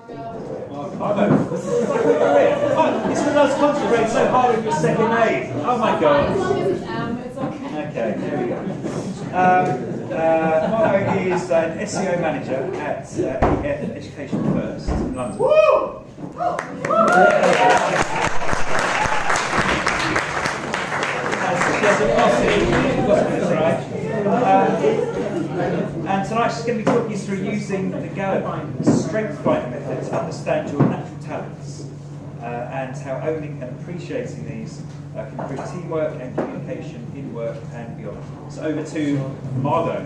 Margot, this is like a career. It's the most concentrated so hard with your second name. Oh my god. As long as it's M, it's okay. Okay, there we go. Margot is an SEO manager at EF Education First in London. Woo! And tonight she's going to be talking you through using the Gallup Strengthsfinder method to understand your natural talents and how owning and appreciating these can improve teamwork and communication in work and beyond. So over to Margot.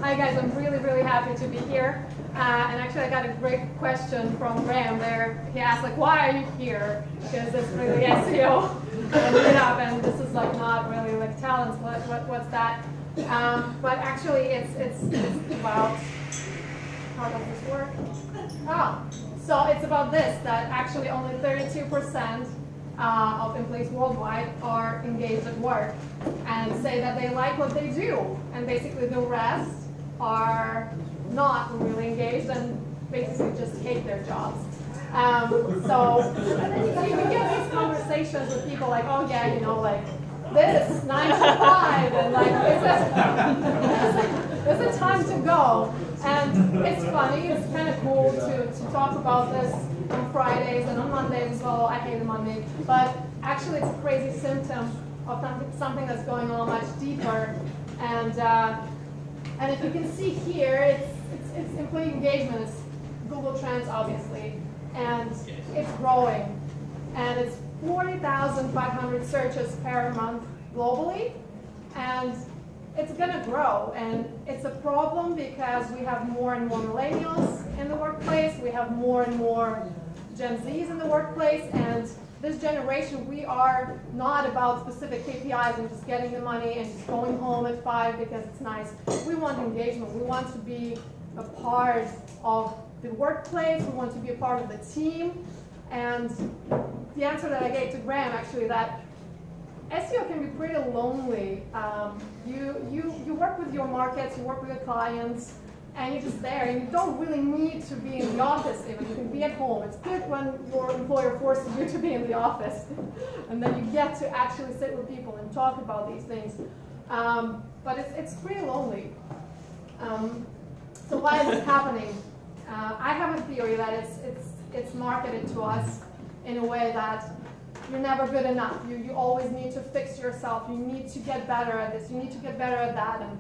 Hi guys, I'm really happy to be here. And actually I got a great question from Graham there. He asked like, why are you here? Because it's really SEO and Meetup, and this is like not really like talents. What's that? But actually it's about, how does this work? So it's about this, that actually only 32% of employees worldwide are engaged at work and say that they like what they do, and basically the rest are not really engaged and basically just hate their jobs. And then you get these conversations with people like, oh yeah, you know, like this 9 to 5, and like is it time to go? And it's funny, it's kind of cool to talk about this on Fridays and on Mondays as well. I hate Monday, but actually it's a crazy symptom of something that's going on much deeper. And if you can see here, it's employee engagement. It's Google Trends, obviously, and it's growing. And it's 40,500 searches per month globally, and it's going to grow. And it's a problem because we have more and more millennials in the workplace. We have more and more Gen Zs in the workplace, and this generation, we are not about specific KPIs and just getting the money and just going home at 5 because it's nice. We want engagement. We want to be a part of the workplace. We want to be a part of the team. And the answer that I gave to Graham, actually, that SEO can be pretty lonely. You work with your markets, you work with your clients, and you're just there, and you don't really need to be in the office even. You can be at home. It's good when your employer forces you to be in the office, and then you get to actually sit with people and talk about these things. But it's pretty lonely. So why is this happening? I have a theory that it's marketed to us in a way that you're never good enough. You always need to fix yourself. You need to get better at this. You need to get better at that. And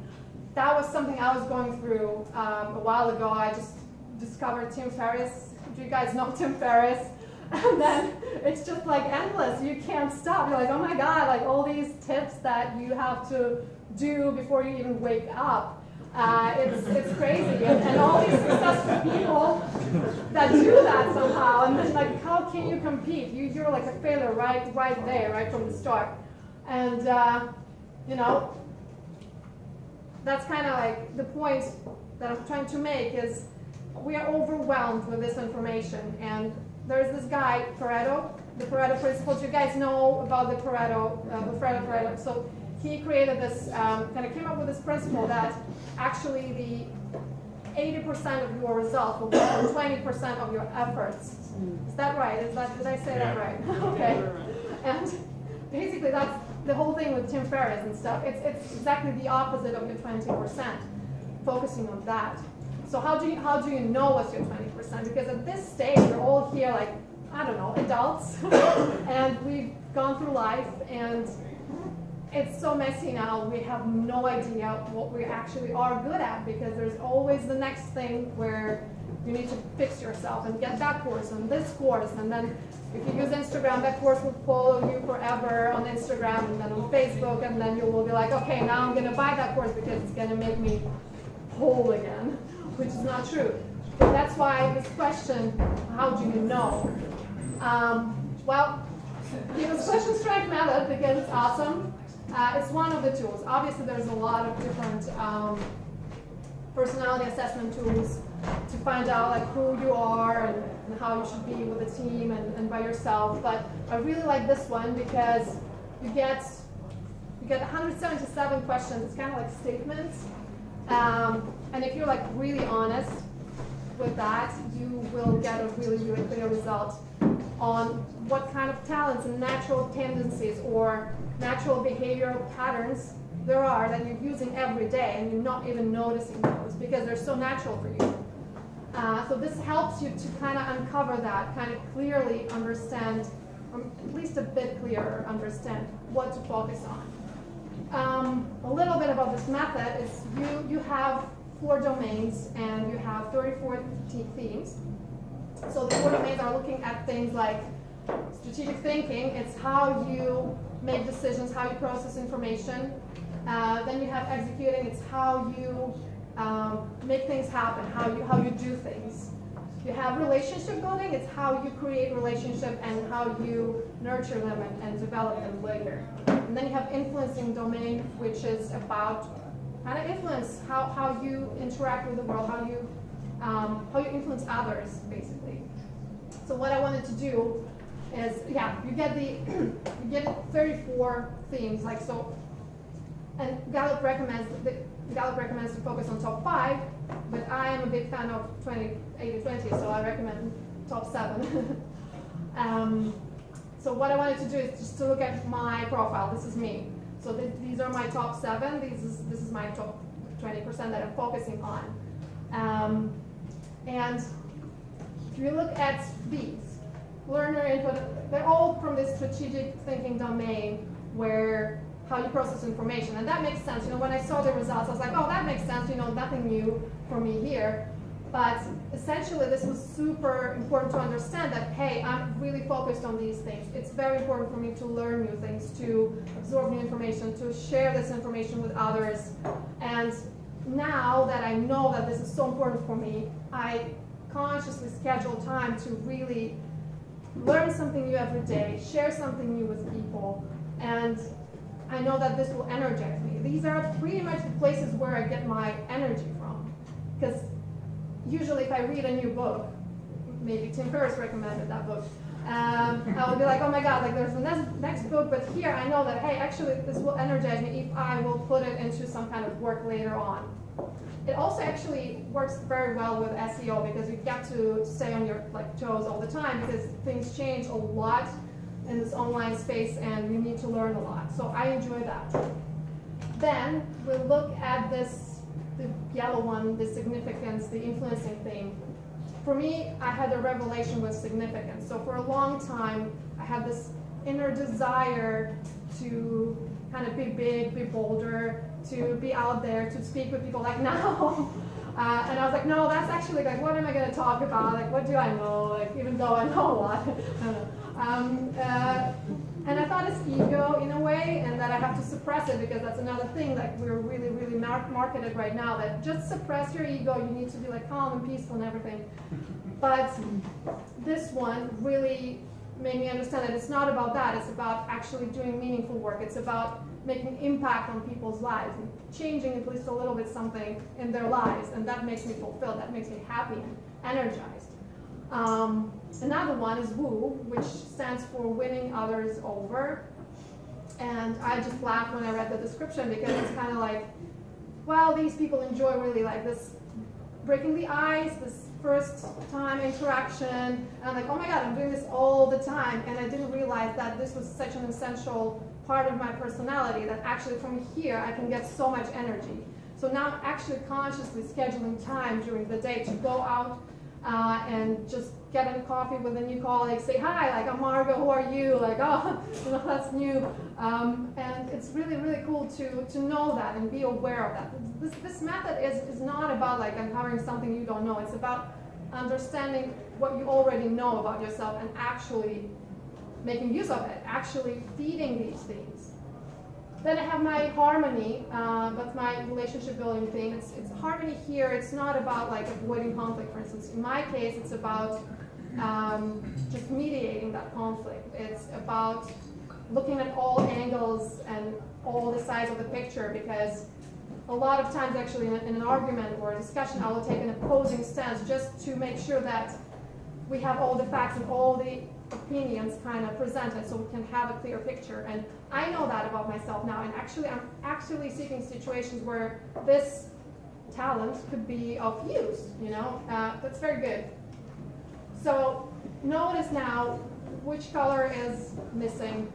that was something I was going through a while ago. I just discovered Tim Ferriss. Do you guys know Tim Ferriss? And then it's just like endless. You can't stop. You're like, oh my God, like all these tips that you have to do before you even wake up. It's crazy. And all these successful people that do that somehow. And then like, how can you compete? You're like a failure right there, right from the start. And you know, that's kind of like the point that I'm trying to make is we are overwhelmed with this information. And there's this guy, Pareto, the Pareto principle. Do you guys know about the Pareto? So he created this, kind of came up with this principle that actually the 80% of your results will come from 20% of your efforts. Is that right? Did I say that right? Okay. And basically that's the whole thing with Tim Ferriss and stuff. It's exactly the opposite of your 20%, focusing on that. So how do you know what's your 20%? Because at this stage, we're all here like, I don't know, adults, and we've gone through life, and it's so messy now, we have no idea what we actually are good at, because there's always the next thing where you need to fix yourself and get that course and this course, and then if you use Instagram, that course will follow you forever on Instagram and then on Facebook, and then you will be like, okay, now I'm going to buy that course because it's going to make me whole again, which is not true. So that's why this question, how do you know? Well, use Clifton Strengthsfinder method because it's awesome. It's one of the tools. Obviously, there's a lot of different personality assessment tools to find out like who you are and how you should be with a team and by yourself. But I really like this one because you You get 177 questions. It's kind of like statements. And if you're like really honest with that, you will get a really, really clear result on what kind of talents and natural tendencies or natural behavioral patterns there are that you're using every day and you're not even noticing those because they're so natural for you. So this helps you to kind of uncover that, kind of clearly understand, or at least a bit clearer understand what to focus on. A little bit about this method is you have 4 domains and you have 34 themes. So the 4 domains are looking at things like strategic thinking. It's how you make decisions, how you process information. Then you have executing. It's how you make things happen, how you do things. You have relationship building. It's how you create relationship and how you nurture them and develop them later. And then you have influencing domain, which is about kind of influence, how you interact with the world, how you influence others, basically. So what I wanted to do is, you get 34 themes, like so. And Gallup recommends to focus on top 5, but I am a big fan of 80-20, so I recommend top 7. So what I wanted to do is just to look at my profile. This is me. So these are my top 7. This is my top 20% that I'm focusing on. And if you look at these, learner input, they're all from this strategic thinking domain where how you process information. And that makes sense. When I saw the results, I was like, oh, that makes sense. Nothing new for me here. But essentially, this was super important to understand that, hey, I'm really focused on these things. It's very important for me to learn new things, to absorb new information, to share this information with others. And now that I know that this is so important for me, I consciously schedule time to really learn something new every day, share something new with people, and I know that this will energize me. These are pretty much the places where I get my energy from. Because usually if I read a new book, maybe Tim Ferriss recommended that book, I will be like, oh my God, like there's the next book, but here I know that, hey, actually this will energize me if I will put it into some kind of work later on. It also actually works very well with SEO because you get to stay on your toes all the time because things change a lot in this online space and you need to learn a lot. So I enjoy that. Then we'll look at the yellow one, the significance, the influencing theme. For me, I had a revelation with significance. So for a long time, I had this inner desire to kind of be big, be bolder, to be out there, to speak with people like now. And I was like, no, that's actually like, what am I going to talk about? Like, what do I know? Like, even though I know a lot. And I thought it's ego in a way, and that I have to suppress it because that's another thing. Like we're really, really marketed right now that just suppress your ego. You need to be like calm and peaceful and everything. But this one really made me understand that it's not about that. It's about actually doing meaningful work. It's about making impact on people's lives and changing at least a little bit something in their lives, and that makes me fulfilled. That makes me happy and energized. Another one is WOO, which stands for winning others over. And I just laughed when I read the description because it's kind of like, well, these people enjoy really like this breaking the ice, this first time interaction. And I'm like, oh my God, I'm doing this all the time. And I didn't realize that this was such an essential part of my personality that actually from here I can get so much energy. So now I'm actually consciously scheduling time during the day to go out and just get in coffee with a new colleague, say, hi, like, I'm Margo, who are you? Like, oh, that's new. And it's really, really cool to know that and be aware of that. This method is not about like uncovering something you don't know. It's about understanding what you already know about yourself and actually making use of it, actually feeding these things. Then I have my harmony, that's my relationship building thing. It's harmony here. It's not about like avoiding conflict, for instance. In my case, it's about just mediating that conflict. It's about looking at all angles and all the sides of the picture, because a lot of times actually in an argument or a discussion, I will take an opposing stance just to make sure that we have all the facts and all the opinions kind of presented so we can have a clear picture. And I know that about myself now, and actually I'm actually seeking situations where this talent could be of use, you know. That's very good. So notice now which color is missing.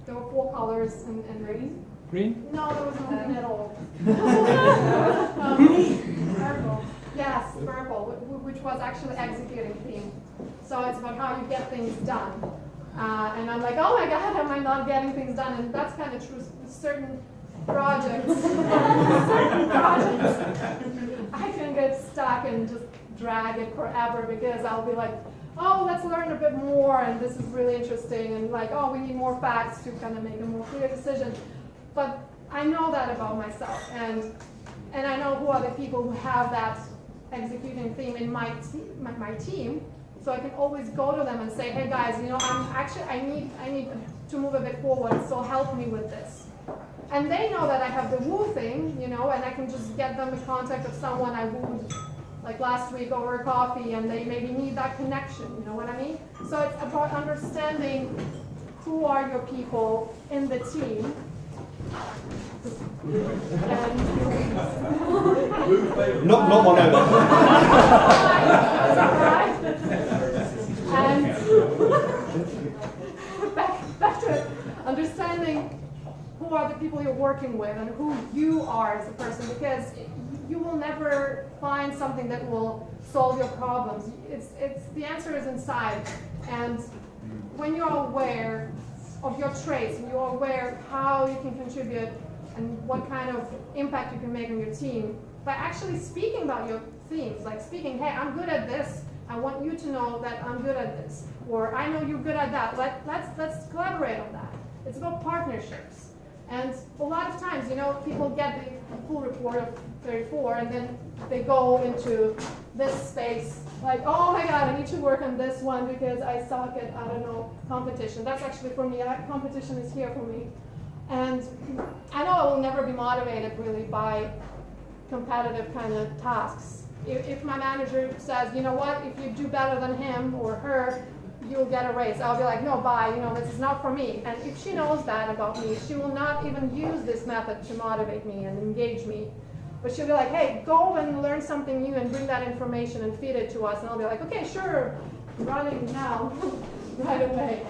There were 4 colors in green. Green? No, there was no green at all. Purple. Yes, purple, which was actually executing theme. So it's about how you get things done. And I'm like, oh my God, am I not getting things done? And that's kind of true with certain projects. I can get stuck and just drag it forever because I'll be like, oh, let's learn a bit more, and this is really interesting, and like, oh, we need more facts to kind of make a more clear decision. But I know that about myself, and I know who are the people who have that executing theme in my team, so I can always go to them and say, hey guys, you know, I need to move a bit forward, so help me with this. And they know that I have the woo thing, you know, and I can just get them in contact of someone I wooed like last week over a coffee, and they maybe need that connection, you know what I mean? So it's about understanding who are your people in the team. Not one over. And back to it, understanding who are the people you're working with and who you are as a person, because you will never find something that will solve your problems. It's the answer is inside. And when you're aware of your traits and you're aware how you can contribute and what kind of impact you can make on your team, by actually speaking about your themes, like speaking, hey, I'm good at this, I want you to know that I'm good at this, or I know you're good at that, let's collaborate on that. It's about partnerships. And a lot of times, you know, people get the full report of 34 and then they go into this space like, oh my God, I need to work on this one because I suck at, I don't know, competition. That's actually for me, competition is here for me. And I know I will never be motivated really by competitive kind of tasks. If my manager says, you know what, if you do better than him or her, you'll get a raise. I'll be like, no, bye, you know, this is not for me. And if she knows that about me, she will not even use this method to motivate me and engage me. But she'll be like, hey, go and learn something new and bring that information and feed it to us. And I'll be like, okay, sure, I'm running now, right away.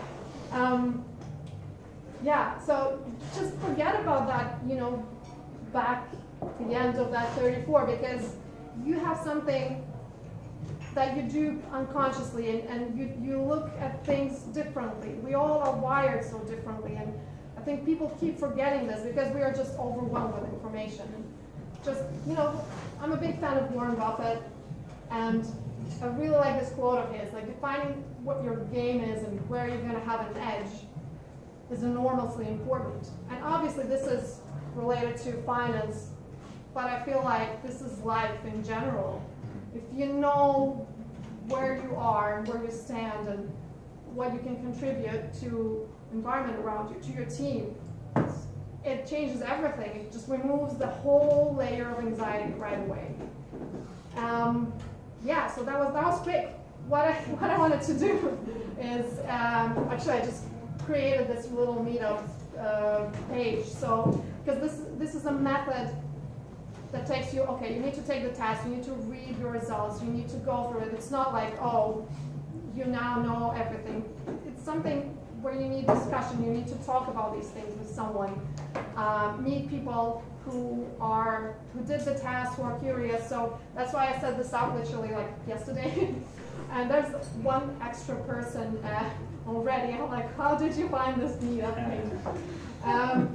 Yeah, so just forget about that, you know, back at the end of that 34, because you have something that you do unconsciously, and you look at things differently. We all are wired so differently, and I think people keep forgetting this because we are just overwhelmed with information. And just, you know, I'm a big fan of Warren Buffett, and I really like this quote of his, like defining what your game is and where you're going to have an edge is enormously important. And obviously this is related to finance, but I feel like this is life in general. If you know where you are and where you stand and what you can contribute to the environment around you, to your team, it changes everything. It just removes the whole layer of anxiety right away. Yeah, so that was quick. What I wanted to do is, actually I just created this little Meetup page. So, because this is a method that takes you, okay, you need to take the test, you need to read your results, you need to go through it. It's not like, oh, you now know everything. It's something where you need discussion, you need to talk about these things with someone. Meet people who did the test, who are curious. So that's why I set this up literally like yesterday. And there's one extra person already. I'm like, how did you find this Meetup page?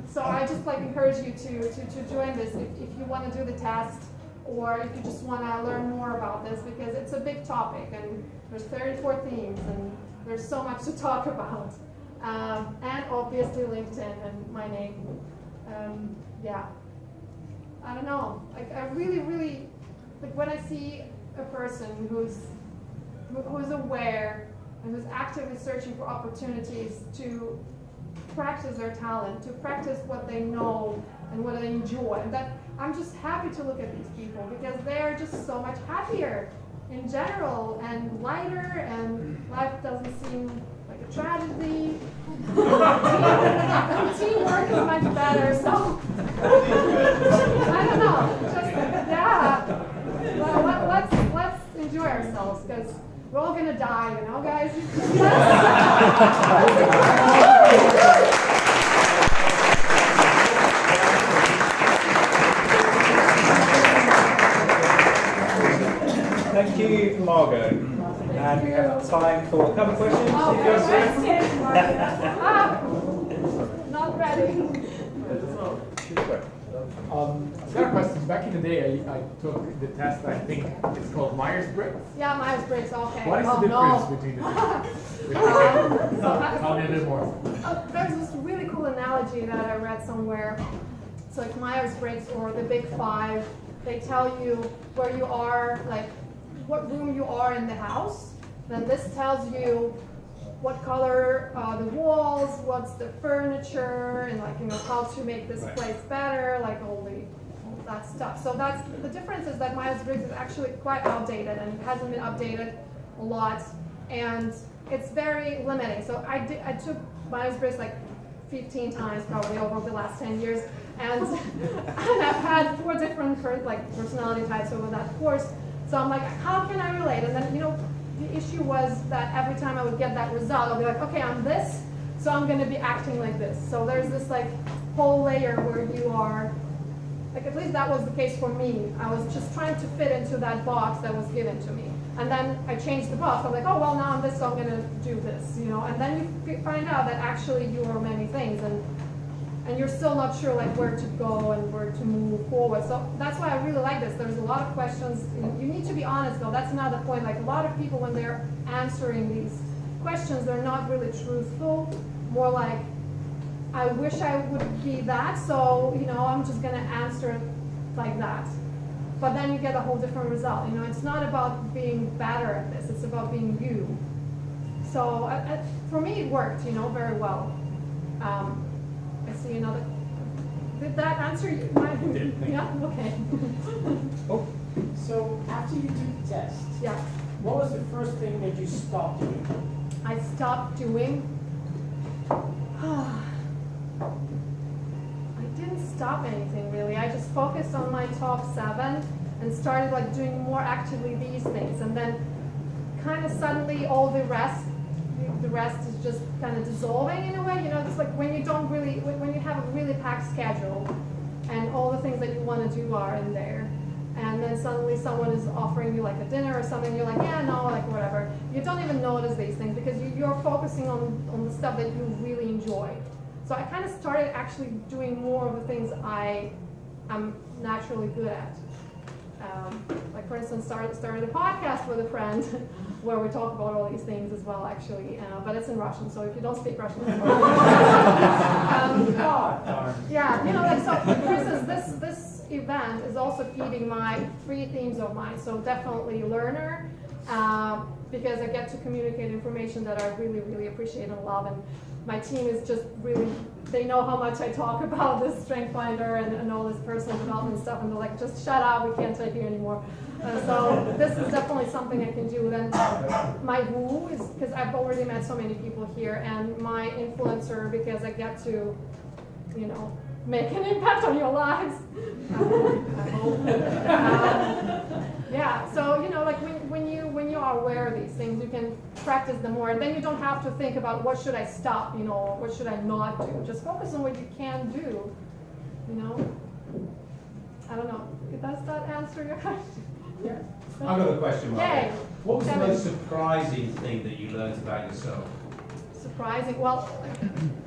So I just like encourage you to join this if you want to do the test, or if you just want to learn more about this, because it's a big topic and there's 34 themes and there's so much to talk about. And obviously LinkedIn and my name. Yeah, I don't know. Like I really like when I see a person who's aware and who's actively searching for opportunities to practice their talent, to practice what they know and what they enjoy. And that I'm just happy to look at these people because they're just so much happier. in general and lighter, and life doesn't seem like a tragedy. Teamwork is much better, so I don't know. Just yeah. Well, let's enjoy ourselves because we're all gonna die, you know, guys. Thank you, Margot. And we have time for a couple of questions. If you're Not ready. I've got a question. Back in the day, I took the test. I think it's called Myers-Briggs. Yeah, Myers-Briggs. Okay. What is the difference between the two? Tell me a bit more. There's this really cool analogy that I read somewhere. So like Myers-Briggs or the Big Five, they tell you where you are, like what room you are in the house. Then this tells you what color the walls, what's the furniture, and like, you know, how to make this place better, like all that stuff. So that's the difference, is that Myers-Briggs is actually quite outdated and it hasn't been updated a lot, and it's very limiting. So I took Myers-Briggs like 15 times probably over the last 10 years, and I've had 4 different personality types over that course. So I'm like, how can I relate? And then, you know, the issue was that every time I would get that result, I'll be like, okay, I'm this, so I'm going to be acting like this. So there's this like whole layer where you are, like, at least that was the case for me. I was just trying to fit into that box that was given to me. And then I changed the box. I'm like, oh, well, now I'm this, so I'm going to do this, you know. And then you find out that actually you are many things, and you're still not sure like where to go and where to move forward. So that's why I really like this. There's a lot of questions. You need to be honest, though. That's another point. Like, a lot of people, when they're answering these questions, they're not really truthful. More like, I wish I would be that, so, you know, I'm just going to answer it like that. But then you get a whole different result. You know, it's not about being better at this. It's about being you. So for me, it worked, you know, very well. I see another. Did that answer you? Yeah. Okay. Oh. So after you took the test, Yeah. what was the first thing that you stopped doing? I stopped doing. I didn't stop anything really. I just focused on my top 7 and started like doing more actively these things, and then kind of suddenly all the rest is just kind of dissolving in a way. You know, it's like when you have a really packed schedule and all the things that you want to do are in there, and then suddenly someone is offering you like a dinner or something, you're like, yeah, no, like whatever. You don't even notice these things because you're focusing on the stuff that you really enjoy. So I kind of started actually doing more of the things I'm naturally good at. Like, for instance, started a podcast with a friend where we talk about all these things as well, actually, but it's in Russian, so if you don't speak Russian, yeah, you know, like, so for instance, this event is also feeding my 3 themes of mine. So definitely learner, because I get to communicate information that I really, really appreciate and love, and my team is just really, they know how much I talk about this Strengthsfinder and all this personal development stuff, and they're like, just shut up, we can't take you anymore. So this is definitely something I can do. Then my woo is because I've already met so many people here, and my influencer, because I get to, you know, make an impact on your lives. I hope. Yeah, so, you know, like when you are aware of these things, you can practice them more, and then you don't have to think about what should I stop, you know, or what should I not do. Just focus on what you can do, you know. I don't know. Does that answer your question? Yeah. I've got a question, Mark. Yay. What was the Kevin. most surprising thing that you learned about yourself? Surprising. Well,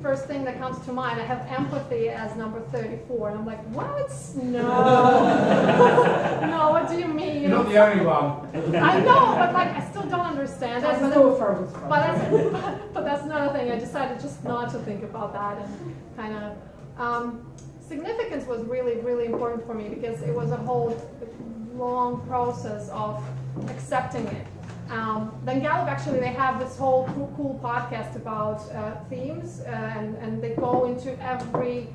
first thing that comes to mind, I have empathy as number 34, and I'm like, what? No. No, what do you mean? You're not the only one. I know, but like, I still don't understand it. That's But, no further. but that's another thing. I decided just not to think about that, and kind of significance was really, really important for me because it was a whole long process of accepting it. Then Gallup, actually, they have this whole cool podcast about themes, and they go into every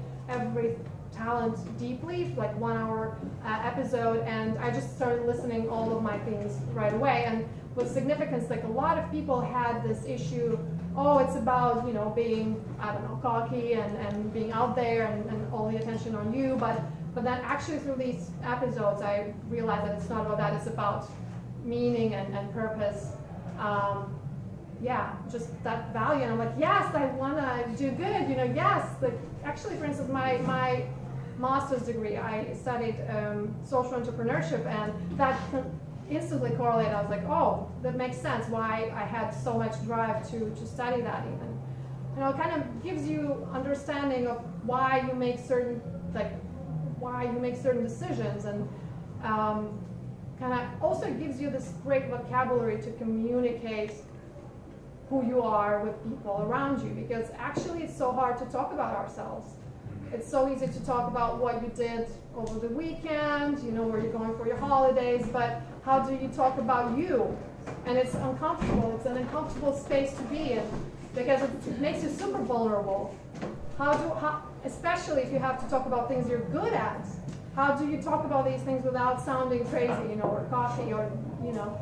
talent deeply, like 1 hour episode, and I just started listening all of my things right away. And with significance, like a lot of people had this issue, oh, it's about, you know, being, I don't know, cocky and being out there and all the attention on you, but then actually through these episodes, I realized that it's not about that, it's about meaning and purpose. Yeah, just that value. And I'm like, yes, I want to do good, you know, yes. Like, actually, for instance, my master's degree, I studied social entrepreneurship, and that instantly correlated. I was like, oh, that makes sense why I had so much drive to study that even. You know, it kind of gives you understanding of why you make certain, decisions, and kind of also gives you this great vocabulary to communicate who you are with people around you, because actually it's so hard to talk about ourselves. It's so easy to talk about what you did over the weekend, you know, where you're going for your holidays, but how do you talk about you? And it's uncomfortable. It's an uncomfortable space to be in, because it makes you super vulnerable. Especially if you have to talk about things you're good at, how do you talk about these things without sounding crazy, you know, or cocky, or, you know,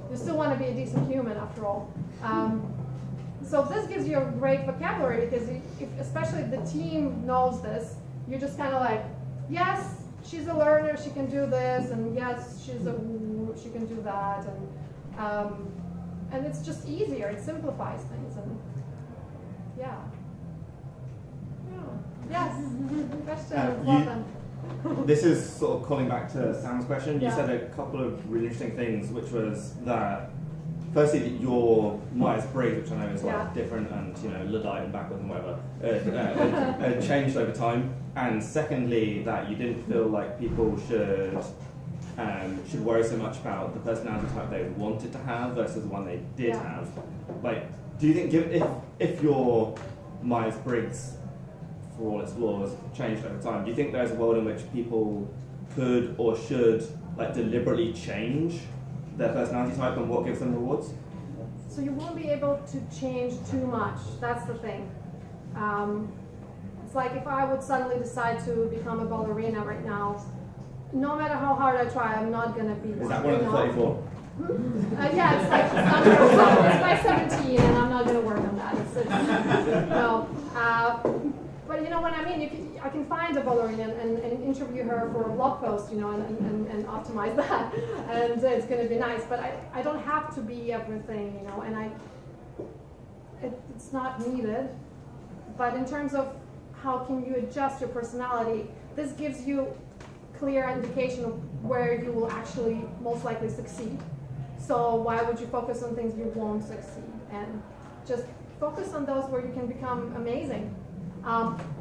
you still want to be a decent human after all. So this gives you a great vocabulary, because especially if the team knows this, you're just kind of like, yes, she's a learner, she can do this, and yes, she can do that, and it's just easier. It simplifies things, and yeah. Yes. Question. Welcome. This is sort of calling back to Sam's question. Yeah. You said a couple of really interesting things, which was that firstly that your Myers-Briggs, which I know is like different and, you know, Luddite and backward and whatever, changed over time. And secondly, that you didn't feel like people should worry so much about the personality type they wanted to have versus the one they did have. Like, do you think if your Myers-Briggs, for all its flaws, changed over time, do you think there's a world in which people could or should like deliberately change their personality type and what gives them rewards? So you won't be able to change too much. That's the thing. It's like if I would suddenly decide to become a ballerina right now, no matter how hard I try, I'm not going to be one. Is that one of the 34? Yeah, it's like it's by 17, and I'm not going to work on that. No. But you know what I mean? I can find a ballerina and interview her for a blog post, you know, and optimize that, and it's going to be nice. But I don't have to be everything, you know, and it's not needed. But in terms of how can you adjust your personality, this gives you clear indication of where you will actually most likely succeed. So why would you focus on things you won't succeed? And just focus on those where you can become amazing.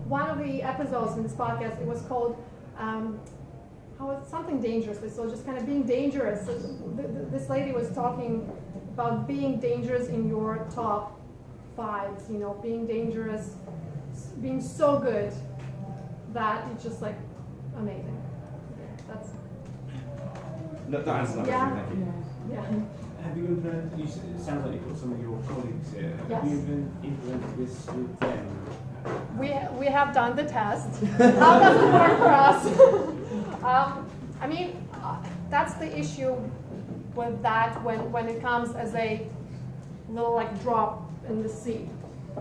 One of the episodes in this podcast, it was called something dangerously, so just kind of being dangerous. This lady was talking about being dangerous in your top 5, you know, being dangerous, being so good that it's just like amazing. That's That answers that question, thank you. yeah. Have you implemented, it sounds like you've got some of your colleagues here. Yes. Have you implemented this with them? We have done the test. How does it work for us? I mean, that's the issue with that when it comes as a little like drop in the sea.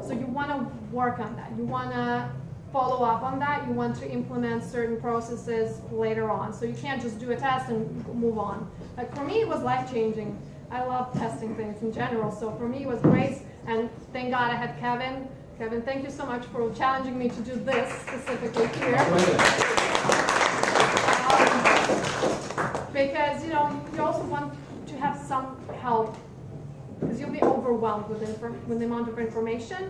So you want to work on that. You want to follow up on that. You want to implement certain processes later on. So you can't just do a test and move on. Like for me, it was life-changing. I love testing things in general. So for me, it was great. And thank God I had Kevin. Kevin, thank you so much for challenging me to do this specifically here. Because, you know, you also want to have some help, because you'll be overwhelmed with the amount of information.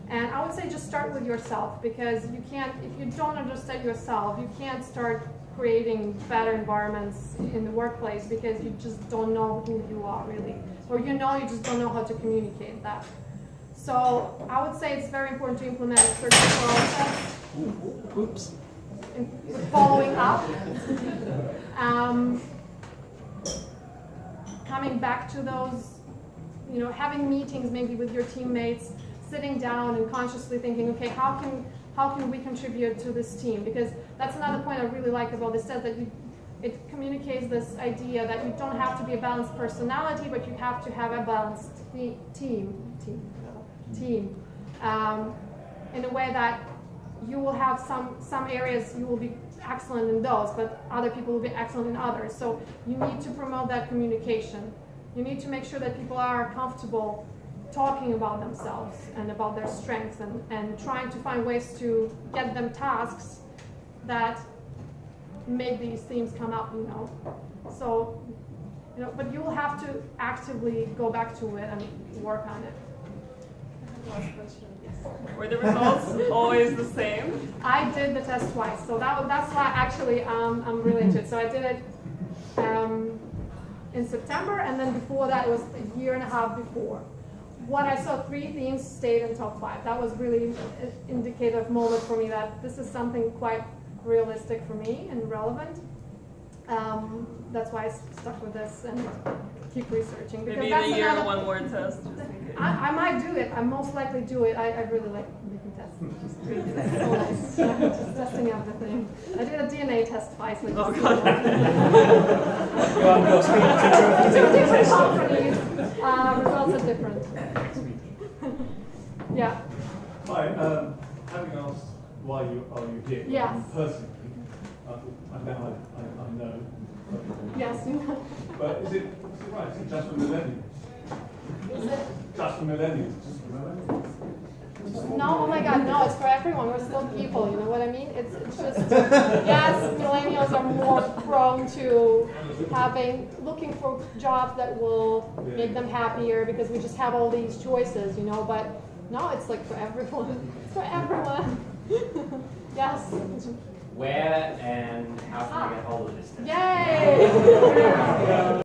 And I would say just start with yourself, because you can't, if you don't understand yourself, you can't start creating better environments in the workplace, because you just don't know who you are really. Or you just don't know how to communicate that. So I would say it's very important to implement a certain process. Oops. Following up. Coming back to those, you know, having meetings maybe with your teammates, sitting down and consciously thinking, okay, how how can we contribute to this team? Because that's another point I really like about this test, that it communicates this idea that you don't have to be a balanced personality, but you have to have a balanced team. In a way that you will have some areas you will be excellent in those, but other people will be excellent in others. So you need to promote that communication. You need to make sure that people are comfortable talking about themselves and about their strengths, and trying to find ways to get them tasks that make these themes come up, So, but you will have to actively go back to it and work on it. Last question. Were the results always the same? I did the test twice, so that's why actually I'm really into it. So I did it in September, and then before that it was a year and a half before. What I saw, 3 themes stayed in top 5. That was really an indicative moment for me that this is something quite realistic for me and relevant. That's why I stuck with this and keep researching. Because Maybe that's the year another, one more test. I might do it. I most likely do it. I really like making tests. It's so nice. Just testing out the thing. I did a DNA test twice. Like Oh God. You're speaking to Two different companies. Results are different. Yeah. Hi, having asked why you here, Yes. personally, I know. Yes. But is it right? Is it just for millennials? Is it? Just for millennials? No, oh my God, no, it's for everyone. We're still people, you know what I mean? It's just, yes, millennials are more prone to looking for jobs that will make them happier because we just have all these choices, but no, it's like for everyone. It's for everyone. Yes. Where and how can we get hold of this? Yay!